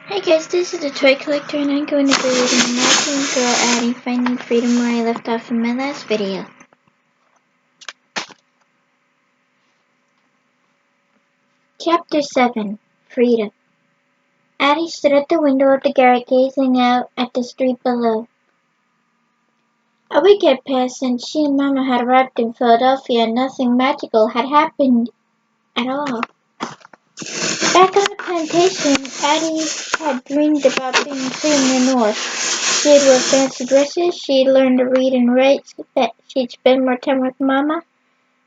Hey guys, this is the Toy Collector and I'm going to be reading Magic Girl Addy Finding Freedom where I left off in my last video. Chapter 7 Freedom. Addy stood at the window of the garret gazing out at the street below. A week had passed since she and Mama had arrived in Philadelphia and nothing magical had happened at all. Back on the plantation, Addy had dreamed about being free in the North. She had wore fancy dresses, she had learned to read and write, she'd spend more time with Mama.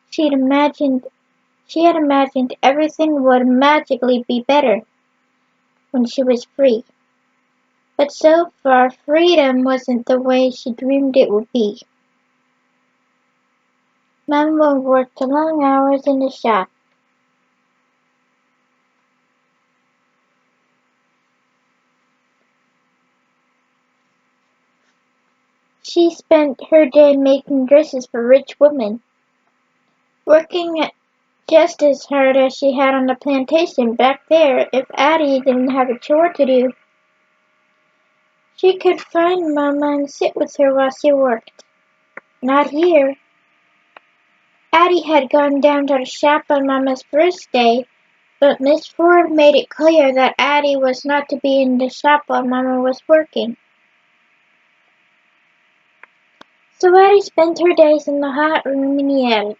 She had imagined everything would magically be better when she was free. But so far, freedom wasn't the way she dreamed it would be. Mama worked long hours in the shop. She spent her day making dresses for rich women, working just as hard as she had on the plantation back there. If Addy didn't have a chore to do, she could find Mama and sit with her while she worked. Not here. Addy had gone down to the shop on Mama's first day, but Miss Ford made it clear that Addy was not to be in the shop while Mama was working. So Addy spent her days in the hot room in the attic.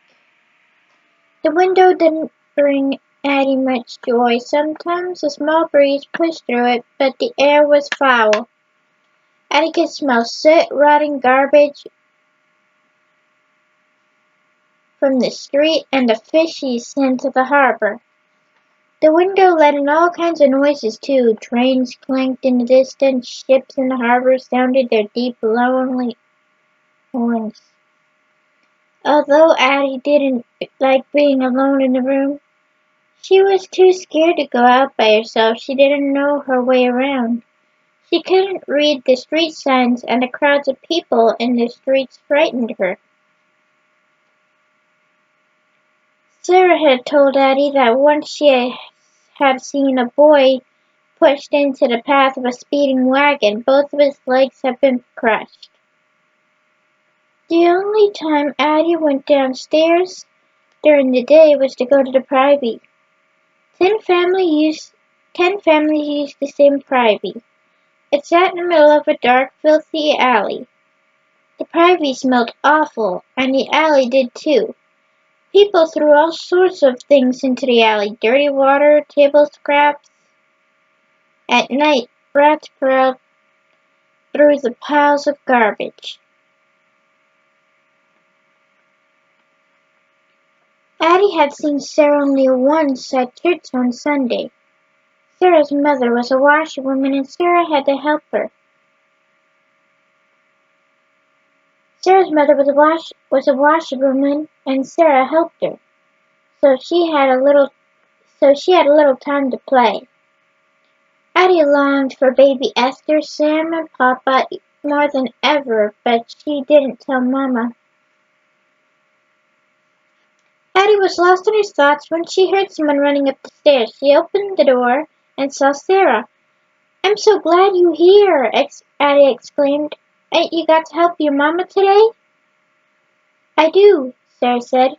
The window didn't bring Addy much joy. Sometimes a small breeze pushed through it, but the air was foul. Addy could smell soot, rotting garbage from the street, and the fishy scent of the harbor. The window let in all kinds of noises, too. Trains clanked in the distance, ships in the harbor sounded their deep, lonely horns. Although Addy didn't like being alone in the room, she was too scared to go out by herself. She didn't know her way around. She couldn't read the street signs, and the crowds of people in the streets frightened her. Sarah had told Addy that once she had seen a boy pushed into the path of a speeding wagon. Both of his legs had been crushed. The only time Addy went downstairs during the day was to go to the privy. 10 families used the same privy. It sat in the middle of a dark, filthy alley. The privy smelled awful, and the alley did too. People threw all sorts of things into the alley, dirty water, table scraps. At night, rats prowled through the piles of garbage. Addy had seen Sarah only once at church on Sunday. Sarah's mother was a washerwoman and Sarah had to help her. Sarah's mother was a washerwoman and Sarah helped her. So she had a little time to play. Addy longed for baby Esther, Sam, and Papa more than ever, but she didn't tell Mama. Addy was lost in her thoughts when she heard someone running up the stairs. She opened the door and saw Sarah. "I'm so glad you're here," Addy exclaimed. "Ain't you got to help your Mama today?" "I do," Sarah said.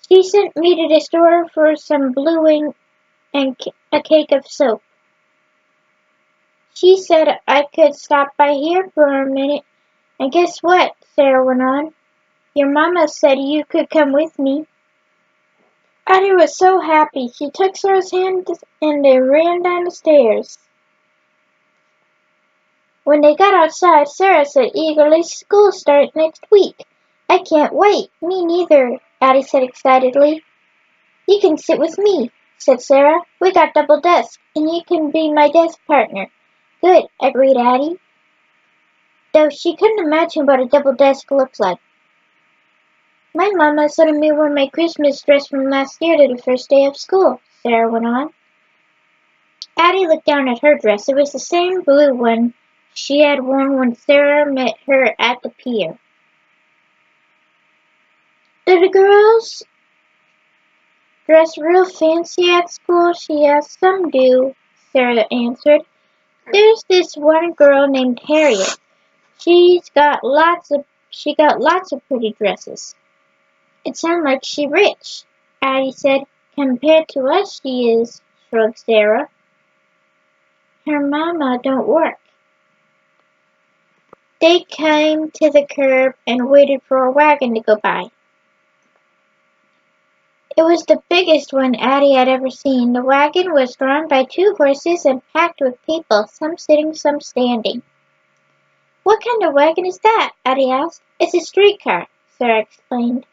"She sent me to the store for some bluing and a cake of soap. She said I could stop by here for a minute, and guess what?" Sarah went on. "Your Mama said you could come with me." Addy was so happy. She took Sarah's hand and they ran down the stairs. When they got outside, Sarah said eagerly, "School starts next week." "I can't wait." "Me neither," Addy said excitedly. "You can sit with me," said Sarah. "We got double desks, and you can be my desk partner." "Good," agreed Addy, though she couldn't imagine what a double desk looked like. "My Mama said me wear my Christmas dress from last year to the first day of school," Sarah went on. Addy looked down at her dress. It was the same blue one she had worn when Sarah met her at the pier. "Do the girls dress real fancy at school?" she asked. "Some do," Sarah answered. There's this one girl named Harriet. She got lots of pretty dresses. It sounds like she's rich, Addie said. Compared to us she is, shrugged Sarah. Her mama don't work. They came to the curb and waited for a wagon to go by. It was the biggest one Addie had ever seen. The wagon was drawn by 2 horses and packed with people, some sitting, some standing. What kind of wagon is that? Addie asked. It's a streetcar, Sarah explained.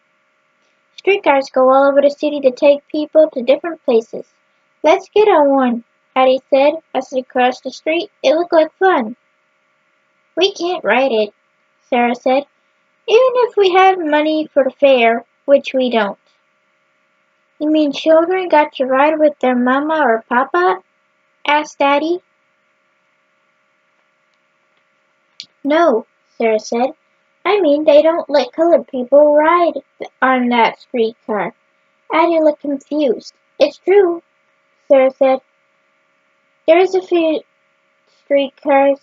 Streetcars go all over the city to take people to different places. Let's get on one, Addie said as they crossed the street. It looked like fun. We can't ride it, Sarah said, even if we had money for the fare, which we don't. You mean children got to ride with their mama or papa? Asked Addie. No, Sarah said. I mean they don't let colored people ride on that streetcar. Addie looked confused. It's true, Sarah said. There's a few streetcars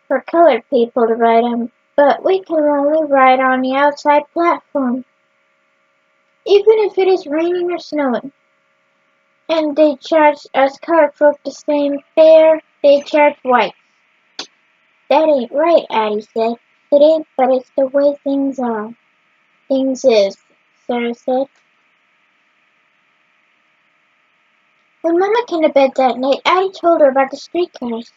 for colored people to ride on, but we can only ride on the outside platform, even if it is raining or snowing. And they charge us colored folk the same fare they charge whites. That ain't right, Addie said. It ain't, but it's the way things are. Things is, Sarah said. When Mama came to bed that night, Addie told her about the streetcars.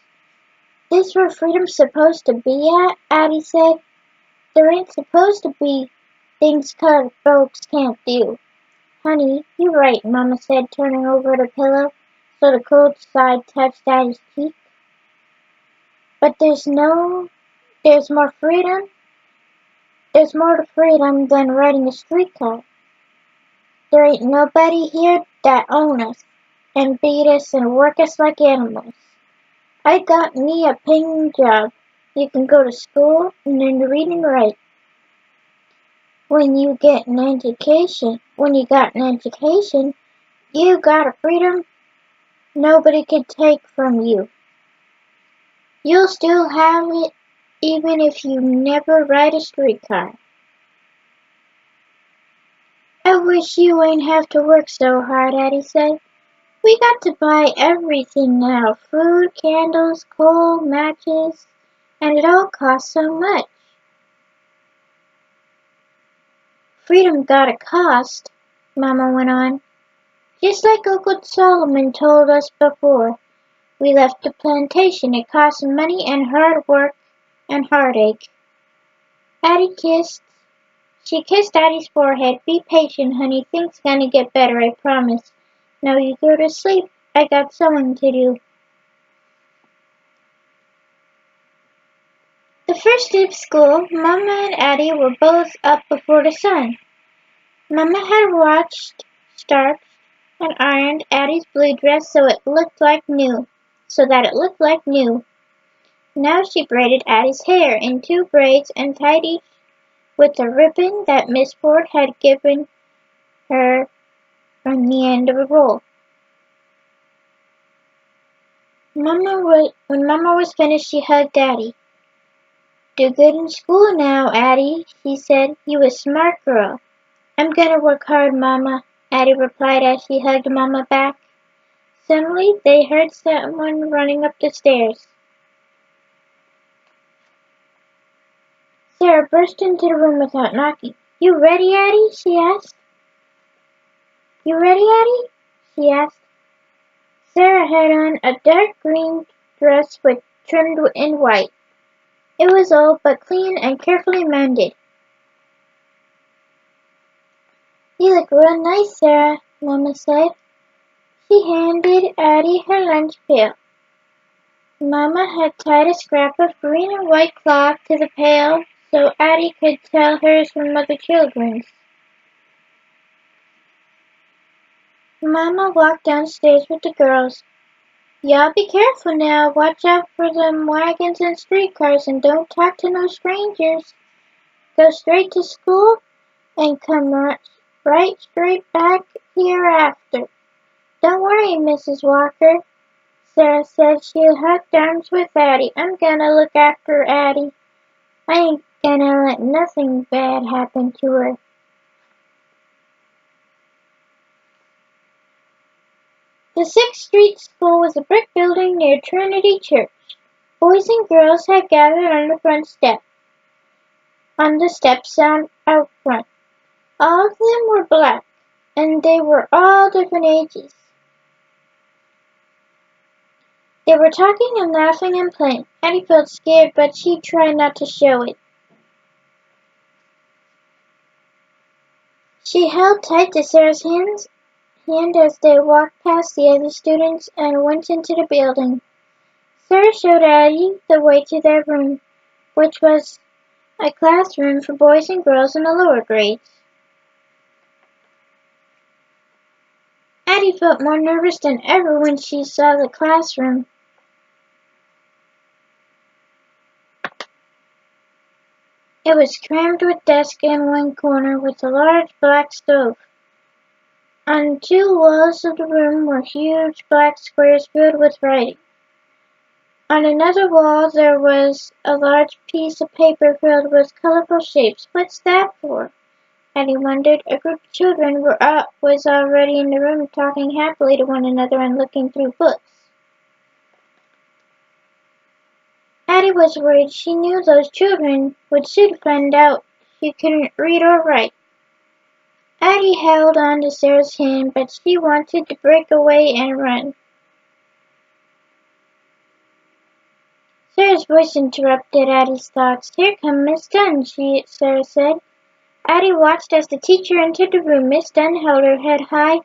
This where freedom's supposed to be at, Addie said. There ain't supposed to be things colored folks can't do. Honey, you're right, Mama said, turning over the pillow so the cold side touched Addie's cheek. But there's more freedom. There's more to freedom than riding a streetcar. There ain't nobody here that own us and beat us and work us like animals. I got me a paying job. You can go to school and learn to read and write. When you got an education, you got a freedom nobody could take from you. You'll still have it even if you never ride a streetcar. I wish you ain't have to work so hard, Addie said. We got to buy everything now, food, candles, coal, matches, and it all costs so much. Freedom got a cost, Mama went on. Just like Uncle Solomon told us before we left the plantation, it costs money and hard work and heartache. She kissed Addie's forehead. Be patient, honey. Things gonna get better, I promise. Now you go to sleep. I got sewing to do. The first day of school, Mama and Addie were both up before the sun. Mama had washed, starched, and ironed Addie's blue dress so that it looked like new. Now she braided Addie's hair in 2 braids and tied each with a ribbon that Miss Ford had given her from the end of a roll. When Mama was finished, she hugged Addie. Do good in school now, Addie, she said. You a smart girl. I'm gonna work hard, Mama, Addie replied as she hugged Mama back. Suddenly, they heard someone running up the stairs. Sarah burst into the room without knocking. You ready, Addie? She asked. You ready, Addie? She asked. Sarah had on a dark green dress trimmed in white. It was old but clean and carefully mended. You look real nice, Sarah, Mama said. She handed Addie her lunch pail. Mama had tied a scrap of green and white cloth to the pail so Addie could tell hers from other children's. Mama walked downstairs with the girls. Y'all be careful now. Watch out for them wagons and streetcars and don't talk to no strangers. Go straight to school and come straight back here after. Don't worry, Mrs. Walker, Sarah said. She hooked arms with Addie. I'm gonna look after Addie. I ain't gonna let nothing bad happen to her. The 6th Street School was a brick building near Trinity Church. Boys and girls had gathered on the front step, on the steps out front. All of them were black, and they were all different ages. They were talking and laughing and playing. Addie felt scared, but she tried not to show it. She held tight to Sarah's hand as they walked past the other students and went into the building. Sarah showed Addie the way to their room, which was a classroom for boys and girls in the lower grades. Addie felt more nervous than ever when she saw the classroom. It was crammed with desks in one corner with a large black stove. On 2 walls of the room were huge black squares filled with writing. On another wall there was a large piece of paper filled with colorful shapes. What's that for? Addie wondered. A group of children was already in the room talking happily to one another and looking through books. Addie was worried. She knew those children would soon find out she couldn't read or write. Addie held on to Sarah's hand, but she wanted to break away and run. Sarah's voice interrupted Addie's thoughts. Here comes Miss Dunn, Sarah said. Addie watched as the teacher entered the room. Miss Dunn held her head high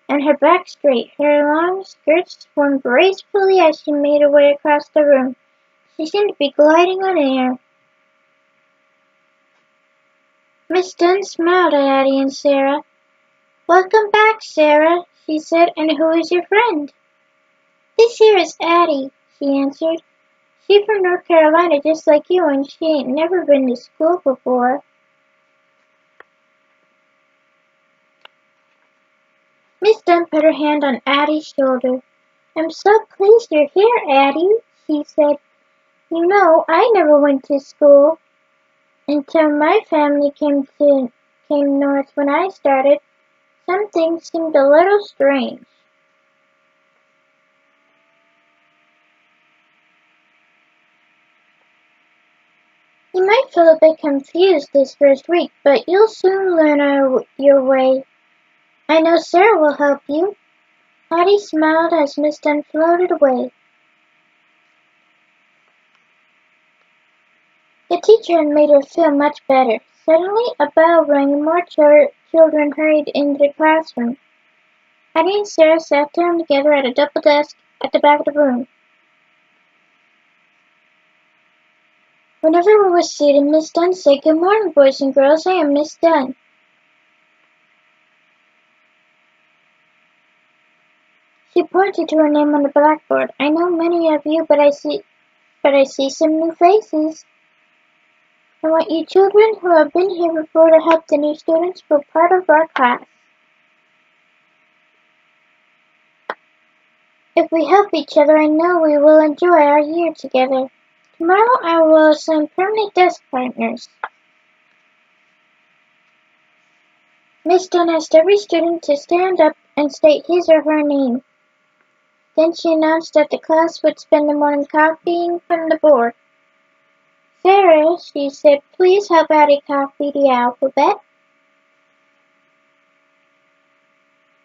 and her back straight. Her long skirts swung gracefully as she made her way across the room. She seemed to be gliding on air. Miss Dunn smiled at Addie and Sarah. Welcome back, Sarah, she said, and who is your friend? This here is Addie, she answered. She's from North Carolina just like you, and she ain't never been to school before. Miss Dunn put her hand on Addie's shoulder. I'm so pleased you're here, Addie, she said. You know, I never went to school until my family came north when I started. Some things seemed a little strange. You might feel a bit confused this first week, but you'll soon learn your way. I know Sarah will help you. Addie smiled as Miss Dunn floated away. The teacher had made her feel much better. Suddenly a bell rang and more children hurried into the classroom. Addie and Sarah sat down together at a double desk at the back of the room. When everyone was seated, Miss Dunn said, Good morning, boys and girls. I am Miss Dunn. She pointed to her name on the blackboard. I know many of you, but I see some new faces. I want you children who have been here before to help the new students feel part of our class. If we help each other, I know we will enjoy our year together. Tomorrow I will assign permanent desk partners. Miss Dunn asked every student to stand up and state his or her name. Then she announced that the class would spend the morning copying from the board. Sarah, she said, please help Addie copy the alphabet.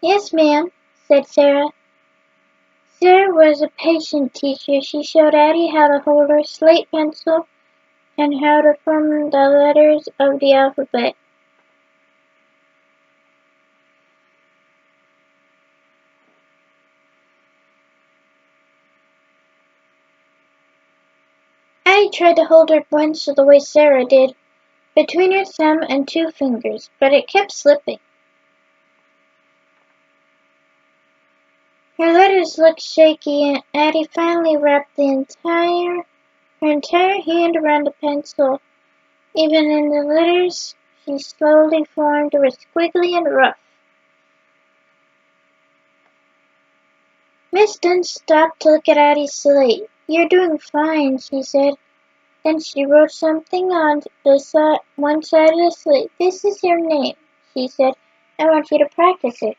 Yes, ma'am, said Sarah. Sarah was a patient teacher. She showed Addie how to hold her slate pencil and how to form the letters of the alphabet. Addie tried to hold her pencil the way Sarah did, between her thumb and 2 fingers, but it kept slipping. Her letters looked shaky, and Addie finally wrapped her entire hand around the pencil. Even in the letters she slowly formed were squiggly and rough. Miss Dunn stopped to look at Addie's slate. "You're doing fine," she said. Then she wrote something on the one side of the slate. "This is your name," she said. "I want you to practice it."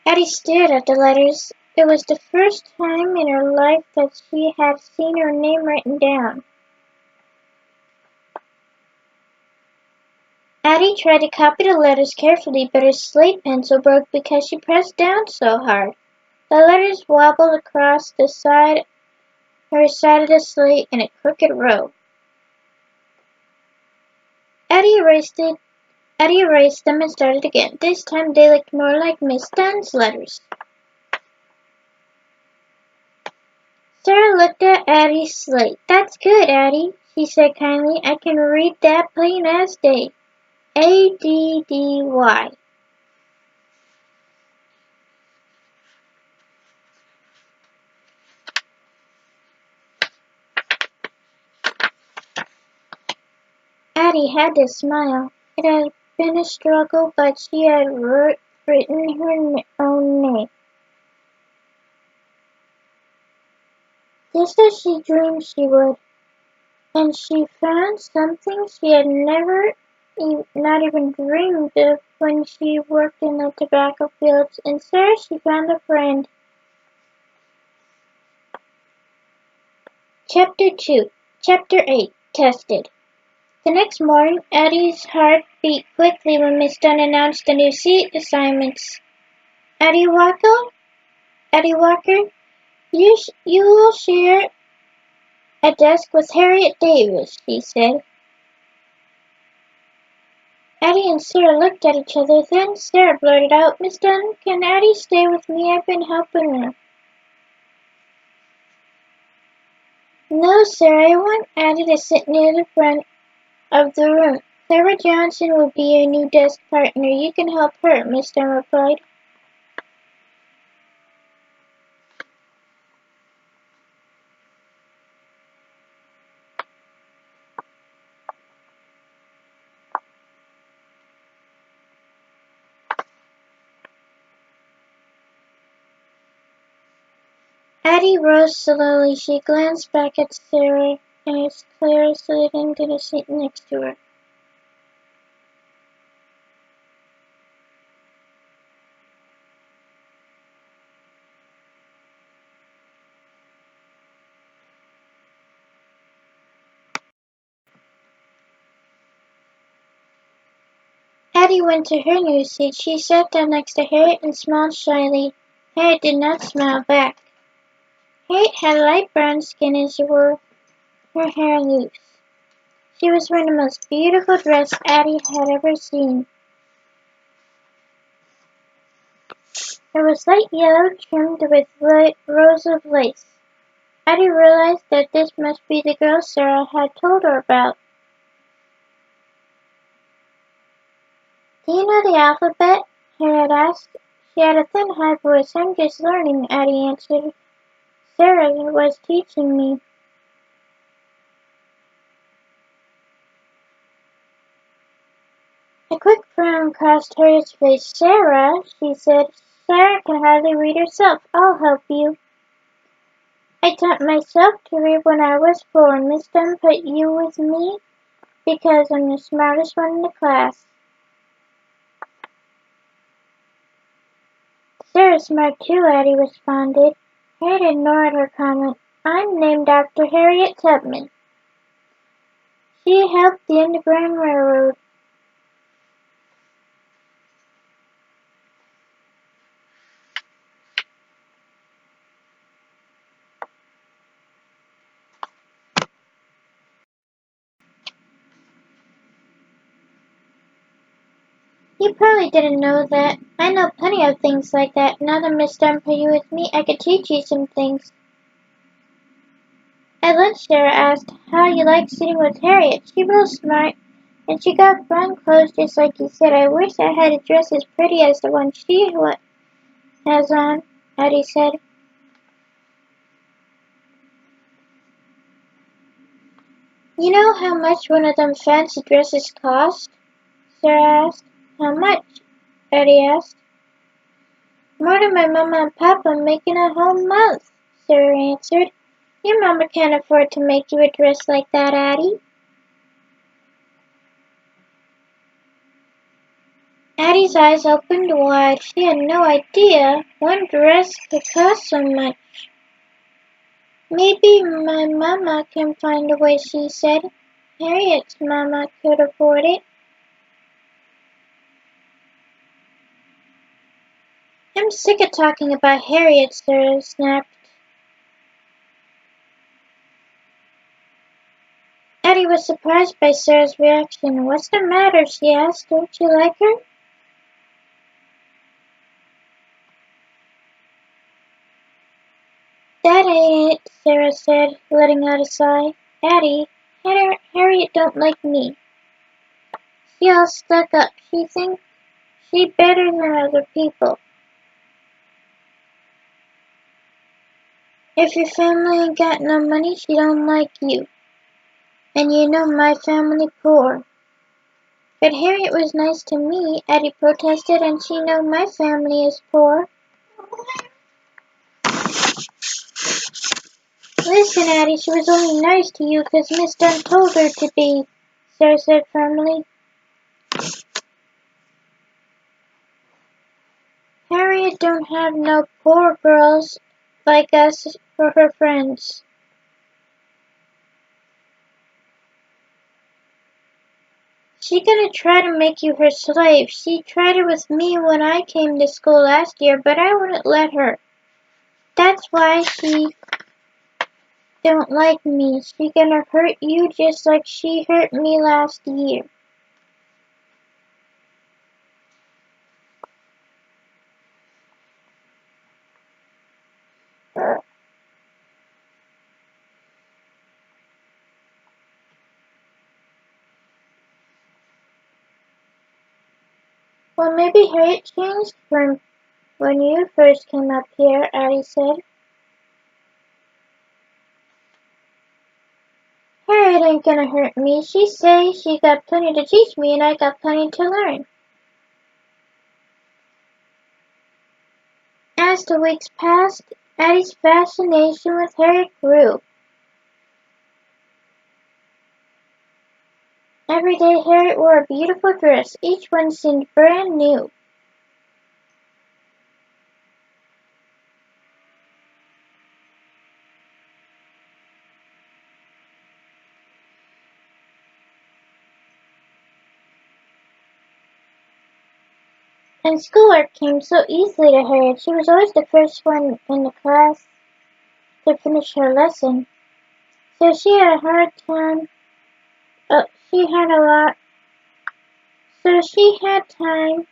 Addie stared at the letters. It was the first time in her life that she had seen her name written down. Addie tried to copy the letters carefully, but her slate pencil broke because she pressed down so hard. The letters wobbled across her side of the slate in a crooked row. Addie erased them and started again. This time they looked more like Miss Dunn's letters. Sarah looked at Addie's slate. "That's good, Addie," she said kindly. "I can read that plain as day. ADDY." Addie had to smile. It had been a struggle, but she had written her own name, just as she dreamed she would. And she found something she had not even dreamed of when she worked in the tobacco fields. In Sarah she found a friend. Chapter 8 Tested. The next morning, Addie's heart beat quickly when Miss Dunn announced the new seat assignments. Addie Walker, you will share a desk with Harriet Davis," she said. Addie and Sarah looked at each other. Then Sarah blurted out, "Miss Dunn, can Addie stay with me? I've been helping her." "No, Sarah, I want Addie to sit near the front of the room. Clara Johnson will be your new desk partner. You can help her," Miss Dunn replied. Addie rose slowly. She glanced back at Sarah as Clara slid into the seat next to her. Addie went to her new seat. She sat down next to Harriet and smiled shyly. Harriet did not smile back. Harriet had light brown skin and she wore her hair loose. She was wearing the most beautiful dress Addie had ever seen. It was light yellow trimmed with rows of lace. Addie realized that this must be the girl Sarah had told her about. "Do you know the alphabet?" Harriet asked. She had a thin, high voice. "I'm just learning," Addie answered. "Sarah was teaching me." A quick frown crossed Harriet's face. "Sarah," she said. "Sarah can hardly read herself. I'll help you. I taught myself to read when I was 4. Miss Dunn put you with me because I'm the smartest one in the class." "Sarah's smart too," Addie responded. Harriet ignored her comment. "I'm named after Harriet Tubman. She helped the Underground Railroad." "You probably didn't know that. I know plenty of things like that. Now that Miss Dunn put you with me, I could teach you some things." At lunch Sarah asked how you liked sitting with Harriet. "She was smart, and she got fun clothes just like you said. I wish I had a dress as pretty as the one she has on," Addie said. "You know how much one of them fancy dresses cost?" Sarah asked. "How much?" Addy asked. More than my mama and papa making a whole month, Sarah answered. Your mama can't afford to make you a dress like that, Addy. Addy's eyes opened wide. She had no idea one dress could cost so much. Maybe my mama can find a way, she said. Harriet's mama could afford it. I'm sick of talking about Harriet, Sarah snapped. Addy was surprised by Sarah's reaction. What's the matter? She asked. Don't you like her? That ain't it, Sarah said, letting out a sigh. Addy, Harriet don't like me. She all stuck up. She thinks she better than other people. If your family ain't got no money, she don't like you. And you know my family poor. But Harriet was nice to me, Addy protested, and she know my family is poor. Listen, Addy, she was only nice to you 'cause Miss Dunn told her to be, Sarah said firmly. Harriet don't have no poor girls like us for her friends. She gonna try to make you her slave. She tried it with me when I came to school last year, but I wouldn't let her. That's why she don't like me. She gonna hurt you just like she hurt me last year. Well, maybe Harriet changed from when you first came up here, Addy said. Harriet ain't gonna hurt me. She say she got plenty to teach me and I got plenty to learn. As the weeks passed, Addy's fascination with Harriet grew. Every day Harriet wore a beautiful dress. Each one seemed brand new. And schoolwork came so easily to Harriet. She was always the first one in the class to finish her lesson. So she had a hard time. She had a lot. So she had time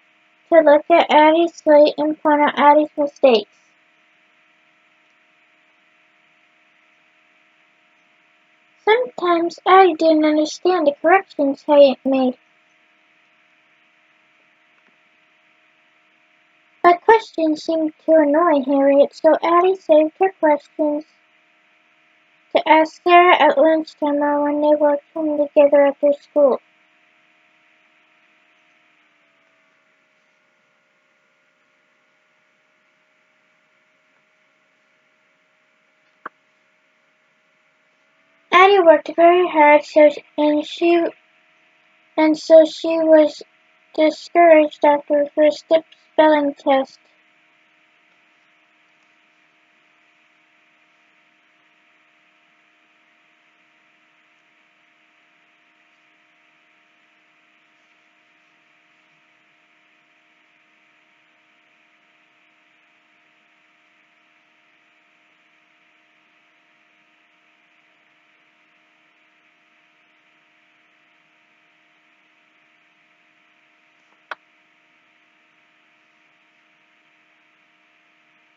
to look at Addie's slate and point out Addie's mistakes. Sometimes Addie didn't understand the corrections Harriet made. But questions seemed to annoy Harriet, so Addie saved her questions to ask Sarah at lunchtime or when they worked home together after school. Addie worked very hard, so she was discouraged after her first spelling test.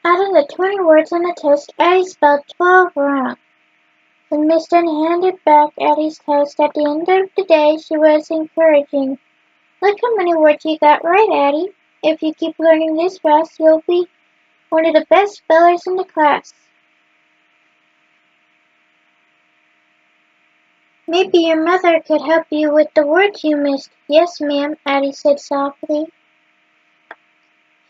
Out of the 20 words on the test, Addie spelled 12 wrong. When Miss Dunn handed back Addie's test at the end of the day, she was encouraging. Look how many words you got right, Addie. If you keep learning this fast, you'll be one of the best spellers in the class. Maybe your mother could help you with the words you missed. Yes, ma'am, Addie said softly.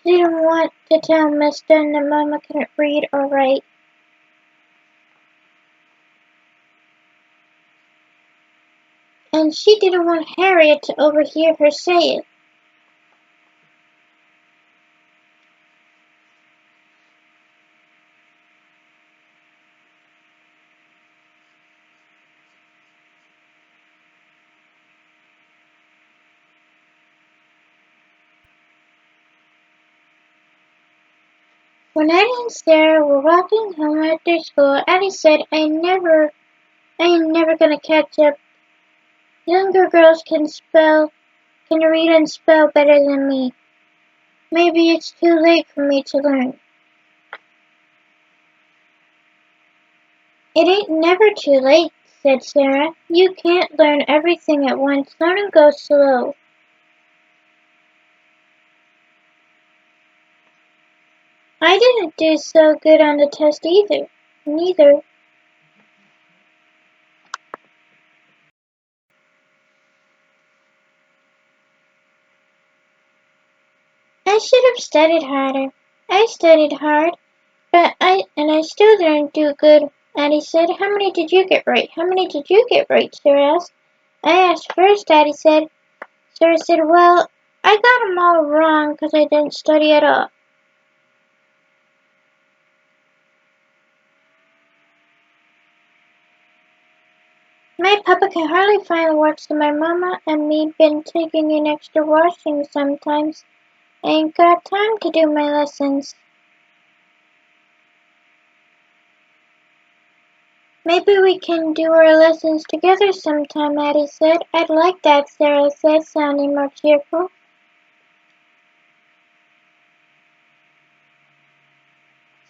She didn't want to tell Miss Dunn that Mama couldn't read or write. And she didn't want Harriet to overhear her say it. When Addie and Sarah were walking home after school, Addie said, I ain't never gonna catch up. Younger girls can read and spell better than me. Maybe it's too late for me to learn. It ain't never too late, said Sarah. You can't learn everything at once. Learning goes slow. I didn't do so good on the test either. Neither. I should have studied harder. I studied hard, but I still didn't do good. Addie said, How many did you get right? How many did you get right? Sarah asked. I asked first, Addie said. Sarah said, Well, I got 'em all wrong because I didn't study at all. My papa can hardly find the words, so my mama and me been taking in extra washing sometimes. I ain't got time to do my lessons. Maybe we can do our lessons together sometime, Addie said. I'd like that, Sarah said, sounding more cheerful.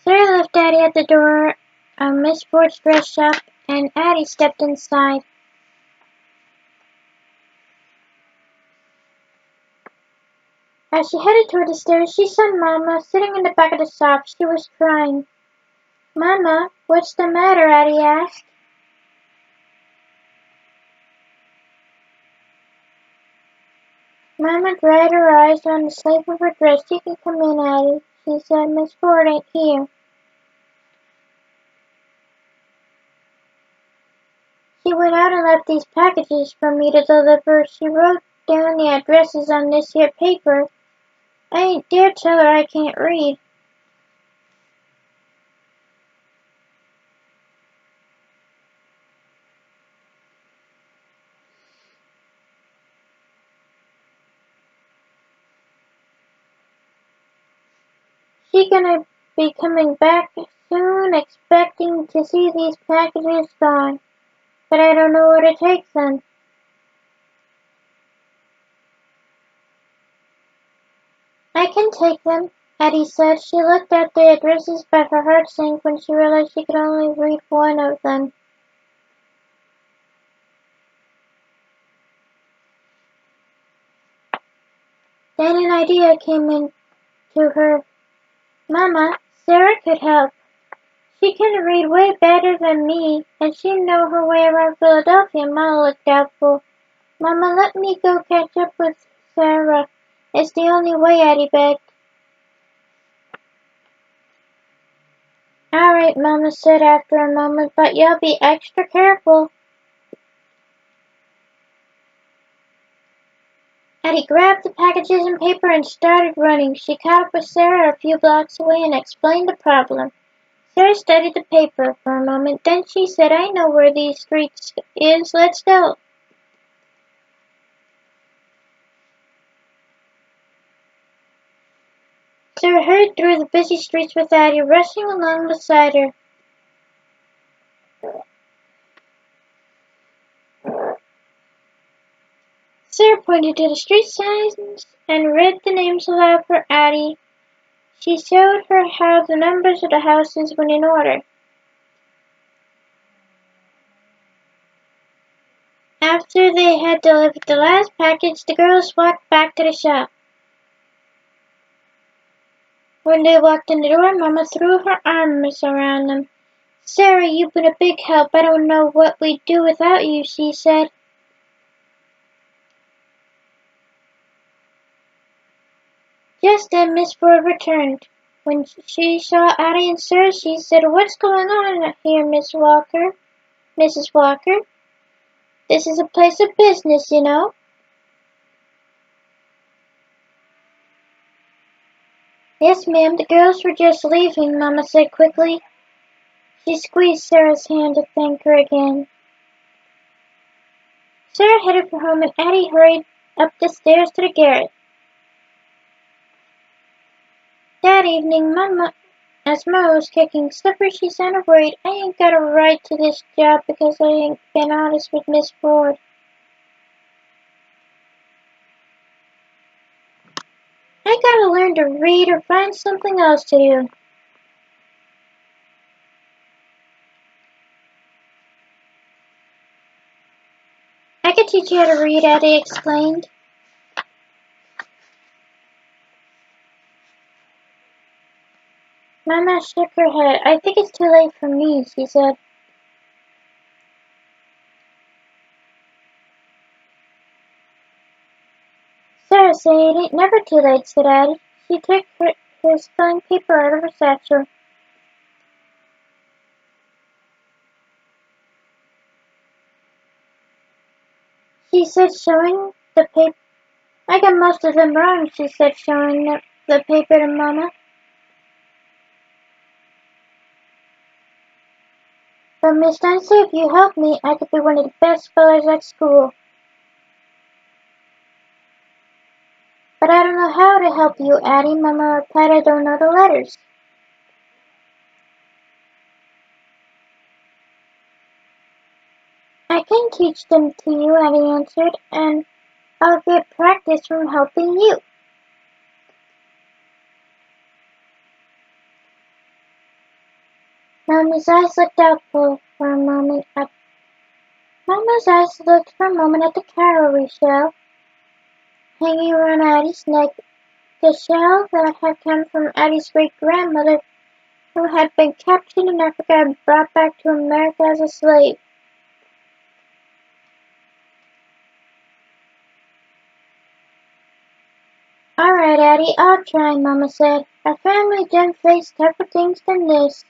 Sarah left Addie at the door of Miss Ford's dress shop, and Addie stepped inside. As she headed toward the stairs, she saw Mama sitting in the back of the shop. She was crying. Mama, what's the matter? Addie asked. Mama dried her eyes on the sleeve of her dress. You can come in, Addie, she said. Miss Ford ain't here. She went out and left these packages for me to deliver. She wrote down the addresses on this here paper. I ain't dare tell her I can't read. She gonna be coming back soon, expecting to see these packages gone. But I don't know where to take them. I can take them, Addie said. She looked at the addresses, but her heart sank when she realized she could only read one of them. Then an idea came into her. Mama, Sarah could help. She can read way better than me, and she'd know her way around Philadelphia. Mama looked doubtful. Mama, let me go catch up with Sarah. It's the only way, Addie begged. All right, Mama said after a moment, but you'll be extra careful. Addie grabbed the packages and paper and started running. She caught up with Sarah a few blocks away and explained the problem. Sarah studied the paper for a moment, then she said, I know where these streets is. Let's go. Sarah hurried through the busy streets with Addie rushing along beside her. Sarah pointed to the street signs and read the names aloud for Addie. She showed her how the numbers of the houses went in order. After they had delivered the last package, the girls walked back to the shop. When they walked in the door, Mama threw her arms around them. Sarah, you've been a big help. I don't know what we'd do without you, she said. Just then Miss Ford returned. When she saw Addie and Sarah, she said, "What's going on here, Mrs. Walker? This is a place of business, you know." "Yes, ma'am, the girls were just leaving," Mama said quickly. She squeezed Sarah's hand to thank her again. Sarah headed for home and Addie hurried up the stairs to the garret. That evening, as Mama was kicking slippers, she sounded worried. "I ain't got a right to this job because I ain't been honest with Miss Ford. I gotta learn to read or find something else to do." "I could teach you how to read," Addie explained. Mama shook her head. "I think it's too late for me," she said. "Sarah said it ain't never too late," said Addie. She took her spelling paper out of her satchel. She said, showing the paper. "I got most of them wrong," she said, showing the paper to Mama. "But Miss Duncy, if you help me, I could be one of the best spellers at school." "But I don't know how to help you, Addie," Mama replied. "I don't know the letters." "I can teach them to you," Addie answered, "and I'll get practice from helping you." Mama's eyes looked doubtful for a moment at Mama's eyes looked for a moment at the cowrie shell hanging around Addie's neck, the shell that had come from Addie's great-grandmother, who had been captured in Africa and brought back to America as a slave. "All right, Addie, I'll try," Mama said. "Our family done faced tougher things than this."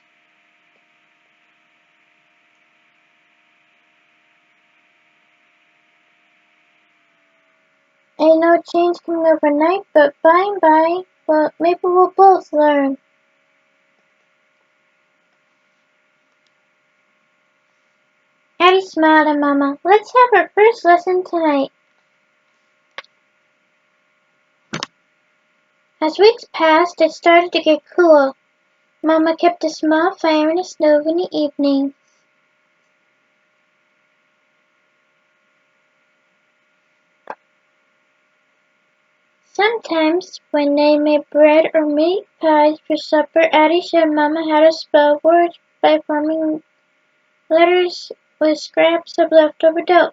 "Ain't no change coming overnight, but by and by, well, maybe we'll both learn." Addie smiled at Mama. "Let's have our first lesson tonight." As weeks passed, it started to get cool. Mama kept a small fire in the stove in the evening. Sometimes, when they made bread or meat pies for supper, Addie showed Mama how to spell words by forming letters with scraps of leftover dough.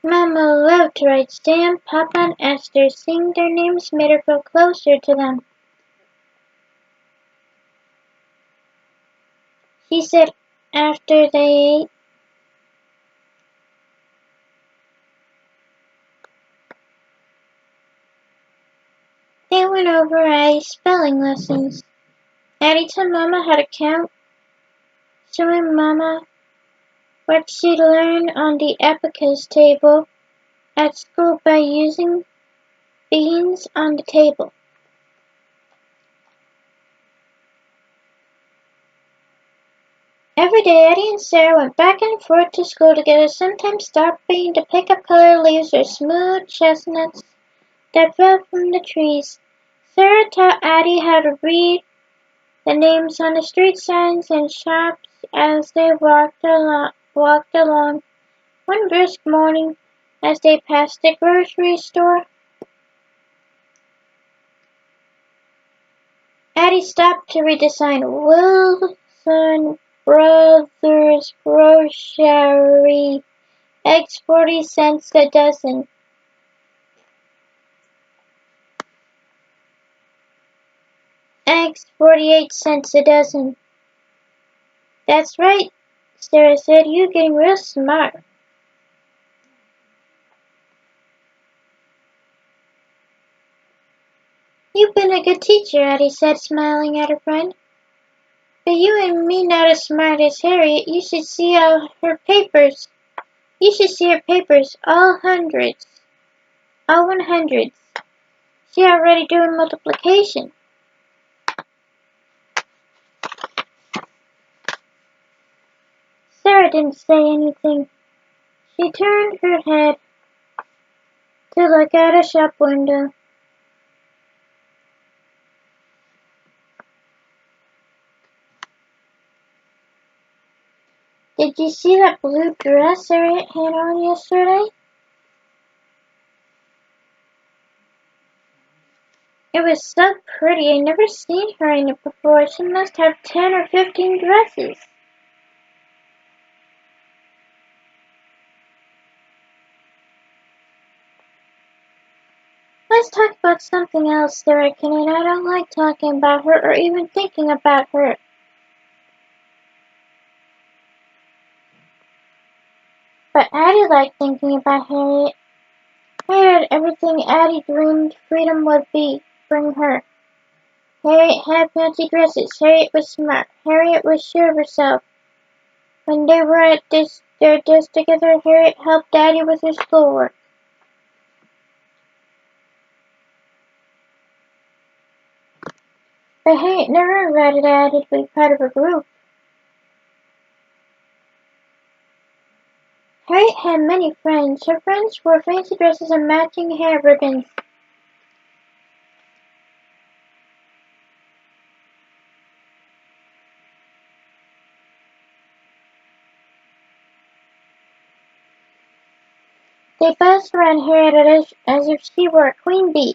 Mama loved to write Sam, Papa, and Esther. Seeing their names made her feel closer to them. She said after they ate, they went over Addie's spelling lessons. Addie taught Mama how to count, showing Mama what she learned on the abacus table at school by using beans on the table. Every day Eddie and Sarah went back and forth to school together, sometimes stopping to pick up colored leaves or smooth chestnuts that fell from the trees. Sarah taught Addie how to read the names on the street signs and shops as they walked along. One brisk morning, as they passed the grocery store, Addie stopped to read the sign, "Wilson Brothers Grocery, eggs 40 cents a dozen." "Eggs 48 cents a dozen." "That's right," Sarah said. "You're getting real smart." You've been a good teacher, Addie said, smiling at her friend. But you and me not as smart as Harriet. You should see her papers. You should see her papers, all hundreds. All 100s. She already doing multiplication. Sarah didn't say anything. She turned her head to look out a shop window. Did you see that blue dress Harriet had on yesterday? It was so pretty. I never seen her in it before. She must have 10 or 15 dresses. Let's talk about something else, Sarah Kennedy. I don't like talking about her or even thinking about her. But Addie liked thinking about Harriet. Harriet had everything Addie dreamed freedom would bring her. Harriet had fancy dresses. Harriet was smart. Harriet was sure of herself. When they were at their desk together, Harriet helped Daddy with his schoolwork. But Harriet never invited Addie to be part of her group. Harriet had many friends. Her friends wore fancy dresses and matching hair ribbons. They buzzed around Harriet as if she were a queen bee.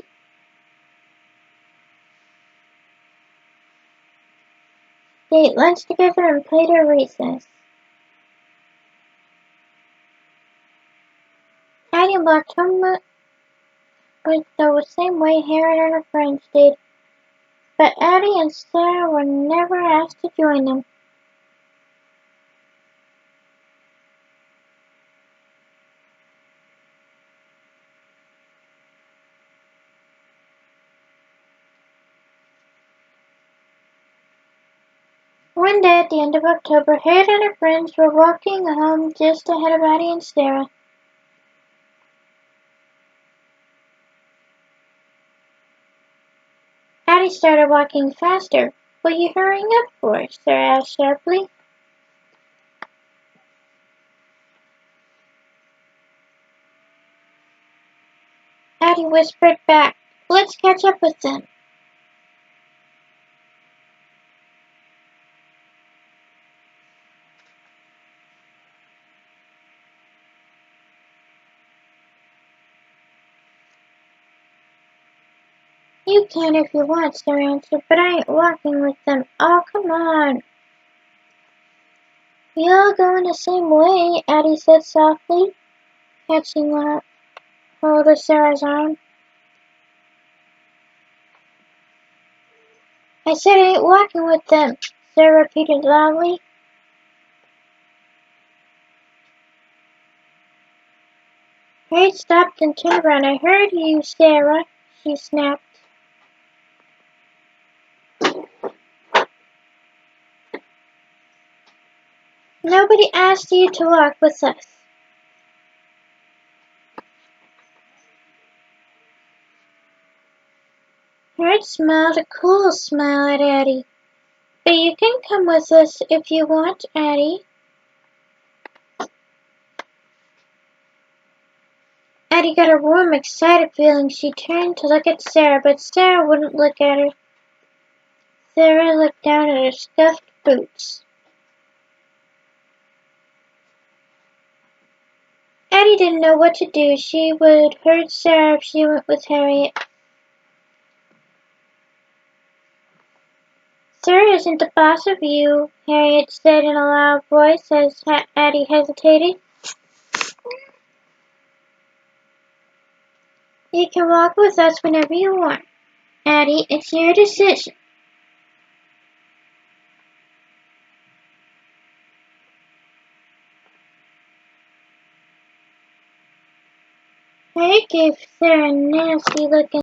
They ate lunch together and played at recess. Addie walked home with the same way Harriet and her friends did, but Addie and Sarah were never asked to join them. One day at the end of October, Harriet and her friends were walking home just ahead of Addie and Sarah. Addie started walking faster. "What are you hurrying up for?" Sarah asked sharply. Addie whispered back, "Let's catch up with them." "You can if you want," Sarah answered, "but I ain't walking with them." "Oh, come on." "We all go in the same way," Addie said softly, catching hold of Sarah's arm. "I said I ain't walking with them," Sarah repeated loudly. Harriet stopped and turned around. "I heard you, Sarah," she snapped. "Nobody asked you to walk with us." Harriet smiled a cool smile at Addie. "But you can come with us if you want, Addie." Addie got a warm, excited feeling. She turned to look at Sarah, but Sarah wouldn't look at her. Sarah looked down at her scuffed boots. Addie didn't know what to do. She would hurt Sarah if she went with Harriet. "Sarah isn't the boss of you," Harriet said in a loud voice as Addie hesitated. "You can walk with us whenever you want, Addie. It's your decision." Harriet gave Sarah a nasty look